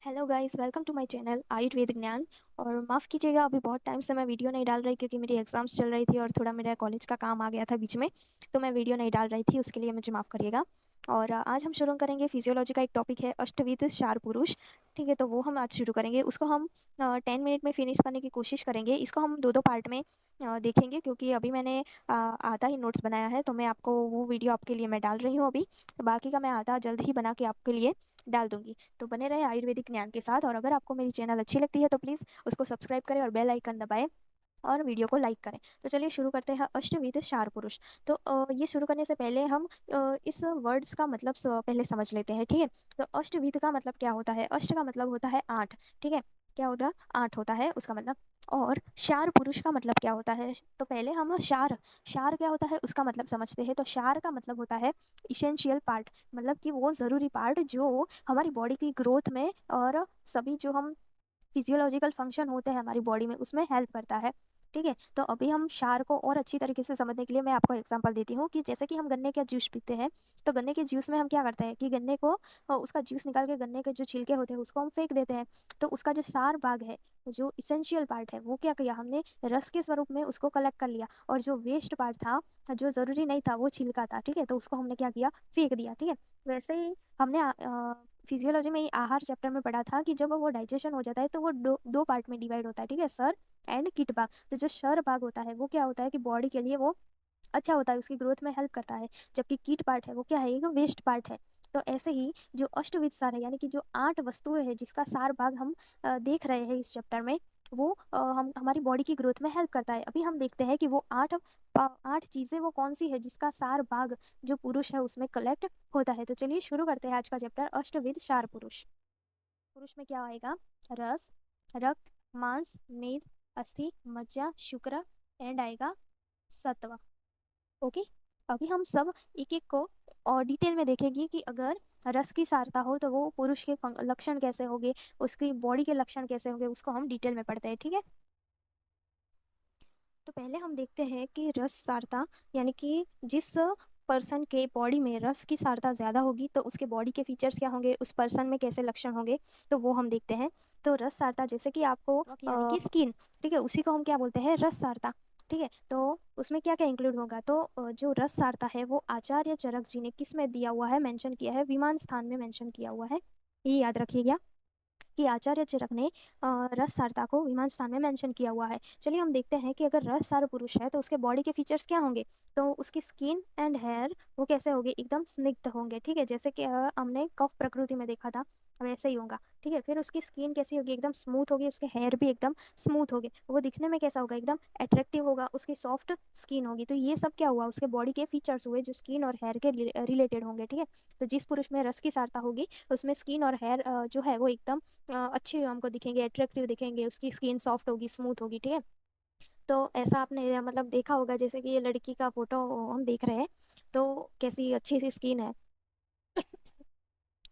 Hello guys, welcome to my channel Ayurved Gyan. और माफ़ कीजिएगा, अभी बहुत टाइम से मैं वीडियो नहीं डाल रही क्योंकि मेरी एग्ज़ाम्स चल रही थी और थोड़ा मेरा कॉलेज का काम आ गया था बीच में। तो मैं वीडियो नहीं डाल रही थी, उसके लिए मुझे माफ़ करिएगा। और आज हम शुरू करेंगे फिजियोलॉजी का एक टॉपिक है अष्टविध चार पुरुष। ठीक है, तो वो हम आज शुरू करेंगे। उसको हम 10 मिनट में फिनिश करने की कोशिश करेंगे। इसको हम दो दो पार्ट में देखेंगे क्योंकि अभी मैंने आधा ही नोट्स बनाया है, तो मैं आपको वो वीडियो आपके लिए मैं डाल रही हूँ अभी। बाकी का मैं आधा जल्द ही बना के आपके लिए डाल दूंगी। तो बने रहे आयुर्वेदिक ज्ञान के साथ। और अगर आपको मेरी चैनल अच्छी लगती है तो प्लीज़ उसको सब्सक्राइब करें और बेल आइकन दबाएं और वीडियो को लाइक करें। तो चलिए शुरू करते हैं अष्टविध चार पुरुष। तो ये शुरू करने से पहले हम इस वर्ड्स का मतलब पहले समझ लेते हैं। ठीक है, तो अष्टविध का मतलब क्या होता है? अष्ट का मतलब होता है आठ। ठीक है, क्या होता है? आठ होता है उसका मतलब। और चार पुरुष का मतलब क्या होता है? तो पहले हम चार चार क्या होता है उसका मतलब समझते हैं। तो चार का मतलब होता है इसेंशियल पार्ट, मतलब कि वो ज़रूरी पार्ट जो हमारी बॉडी की ग्रोथ में और सभी जो हम फिजियोलॉजिकल फंक्शन होते हैं हमारी बॉडी में उसमें हेल्प करता है। ठीक है, तो अभी हम क्षार को और अच्छी तरीके से समझने के लिए मैं आपको एग्जांपल देती हूँ कि जैसे कि हम गन्ने का जूस पीते हैं। तो गन्ने के जूस में हम क्या करते हैं कि गन्ने को उसका जूस निकाल के गन्ने के जो छिलके होते हैं उसको हम फेंक देते हैं। तो उसका जो सार भाग है, जो इसेंशियल पार्ट है, वो क्या किया हमने? रस के स्वरूप में उसको कलेक्ट कर लिया। और जो वेस्ट पार्ट था, जो जरूरी नहीं था, वो छिलका था, ठीक है, तो उसको हमने क्या किया? फेंक दिया। ठीक है, वैसे ही हमने फिजियोलॉजी में ही आहार चैप्टर में पढ़ा था कि जब वो डाइजेशन हो जाता है तो वो दो दो पार्ट में डिवाइड होता है। ठीक है, सर एंड किट भाग। तो जो सर भाग होता है वो क्या होता है कि बॉडी के लिए वो अच्छा होता है, उसकी ग्रोथ में हेल्प करता है। जबकि कीट पार्ट है वो क्या है? एक वेस्ट पार्ट है। तो ऐसे ही जो अष्टविध सार है, यानी कि जो आठ वस्तुएं हैं जिसका सार भाग हम देख रहे हैं इस चैप्टर में, वो हम हमारी बॉडी की ग्रोथ में हेल्प करता है। अभी हम देखते हैं कि वो आठ चीजें वो कौन सी है जिसका सार भाग जो पुरुष है उसमें कलेक्ट होता है। तो चलिए शुरू करते हैं आज का चैप्टर अष्टविध चार पुरुष। पुरुष में क्या आएगा? रस, रक्त, मांस, मेद, अस्थि, मज्जा, शुक्र एंड आएगा सत्व। ओके, अभी हम सब एक एक को और डिटेल में देखेंगे कि अगर रस की सारता हो तो वो पुरुष के लक्षण कैसे होंगे, उसकी बॉडी के लक्षण कैसे होंगे, उसको हम डिटेल में पढ़ते हैं। ठीक है, तो पहले हम देखते हैं कि रस सारता, यानी कि जिस पर्सन के बॉडी में रस की सारता ज़्यादा होगी तो उसके बॉडी के फीचर्स क्या होंगे, उस पर्सन में कैसे लक्षण होंगे, तो वो हम देखते हैं। तो रस सारता जैसे कि आपको यानी कि स्किन, ठीक है, उसी को हम क्या बोलते हैं? रस सारता। ठीक है, तो उसमें क्या क्या इंक्लूड होगा? तो जो रस सारता है वो आचार्य चरक जी ने किस में दिया हुआ है? मेंशन किया है, विमान स्थान में मेंशन किया हुआ है। ये याद रखिएगा कि आचार्य चरक ने रस सारता को विमान स्थान में मेंशन किया हुआ है। चलिए हम देखते हैं कि अगर रस सार पुरुष है तो उसके बॉडी के फीचर्स क्या होंगे। तो उसकी स्किन एंड हेयर वो कैसे होंगे? एकदम स्निग्ध होंगे। ठीक है, जैसे कि हमने कफ प्रकृति में देखा था वैसे ही होगा। ठीक है, फिर उसकी स्किन कैसी होगी? एकदम स्मूथ होगी, उसके हेयर भी एकदम स्मूथ होंगे। वो दिखने में कैसा होगा? एकदम अट्रैक्टिव होगा, उसकी सॉफ्ट स्किन होगी। तो ये सब क्या हुआ? उसके बॉडी के फीचर्स हुए जो स्किन और हेयर के रिलेटेड होंगे। ठीक है, तो जिस पुरुष में रस की सारता होगी उसमें स्किन और हेयर जो है वो एकदम अच्छे हमको दिखेंगे, अट्रैक्टिव दिखेंगे, उसकी स्किन सॉफ्ट होगी, स्मूथ होगी। ठीक है, तो ऐसा आपने मतलब देखा होगा, जैसे कि ये लड़की का फोटो हम देख रहे हैं, तो कैसी अच्छी सी स्किन है।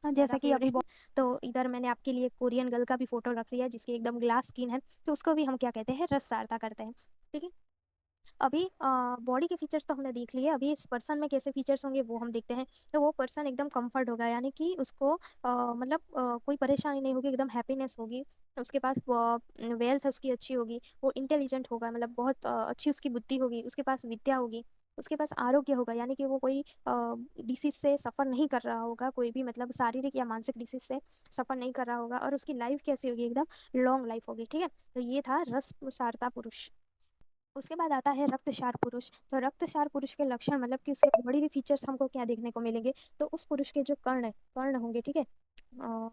जैसा कि अभी तो इधर मैंने आपके लिए कोरियन गर्ल का भी फोटो रख लिया जिसकी एकदम ग्लास स्किन है, तो उसको भी हम क्या कहते हैं? रस सारता करते हैं। ठीक है, अभी बॉडी के फीचर्स तो हमने देख लिए, अभी इस पर्सन में कैसे फीचर्स होंगे वो हम देखते हैं। तो वो पर्सन एकदम कंफर्ट होगा, यानी कि उसको मतलब कोई परेशानी नहीं होगी, एकदम हैप्पीनेस होगी। उसके पास वेल्थ उसकी अच्छी होगी, वो इंटेलिजेंट होगा, मतलब बहुत अच्छी उसकी बुद्धि होगी, उसके पास विद्या होगी, उसके पास आरोग्य होगा, यानी कि वो कोई डिसीज से सफ़र नहीं कर रहा होगा, कोई भी मतलब शारीरिक या मानसिक डिसीज से सफ़र नहीं कर रहा होगा। और उसकी लाइफ कैसी होगी? एकदम लॉन्ग लाइफ होगी। ठीक है, तो ये था रस सारता पुरुष। उसके बाद आता है रक्तक्षार पुरुष। तो रक्तक्षार पुरुष के लक्षण मतलब कि उसके बॉडी के फीचर्स हमको क्या देखने को मिलेंगे? तो उस पुरुष के जो कर्ण होंगे, ठीक है, अ,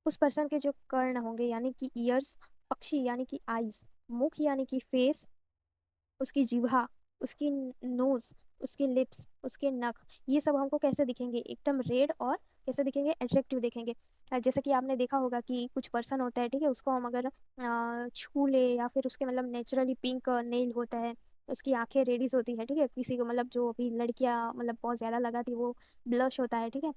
उस पर्सन के जो कर्ण होंगे यानी कि ईयर्स, पक्षी यानी कि आईज, मुख यानी कि फेस, उसकी जिह्वा, उसकी नोज, उसके लिप्स, उसके नख, ये सब हमको कैसे दिखेंगे? एकदम रेड और कैसे दिखेंगे? अट्रैक्टिव दिखेंगे। जैसे कि आपने देखा होगा कि कुछ पर्सन होता है, ठीक है, उसको हम अगर छू ले या फिर उसके मतलब नेचुरली पिंक नेल होता है, उसकी आंखें रेडिश होती है। ठीक है, किसी को मतलब जो अभी लड़कियां मतलब बहुत ज्यादा लगाती वो ब्लश होता है। ठीक है,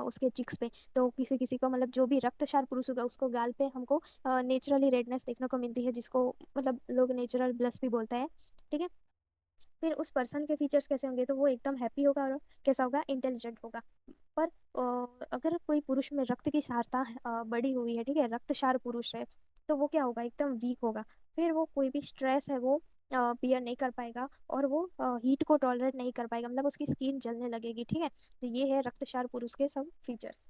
उसके चिक्स पे। तो किसी किसी को मतलब जो भी रक्तक्षार पुरुष होगा उसको गाल पे हमको नेचुरली रेडनेस देखने को मिलती है, जिसको मतलब लोग नेचुरल ब्लश भी बोलते हैं। ठीक है, फिर उस पर्सन के फीचर्स कैसे होंगे, तो वो एकदम हैप्पी होगा और कैसा होगा, इंटेलिजेंट होगा। पर अगर कोई पुरुष में रक्त की क्षारता बढ़ी हुई है, ठीक है, रक्तक्षार पुरुष है, तो वो क्या होगा, एकदम वीक होगा। फिर वो कोई भी स्ट्रेस है वो बियर नहीं कर पाएगा, और वो हीट को टॉलरेट नहीं कर पाएगा, मतलब उसकी स्किन जलने लगेगी, ठीक है। तो ये है रक्तक्षार पुरुष के सब फीचर्स।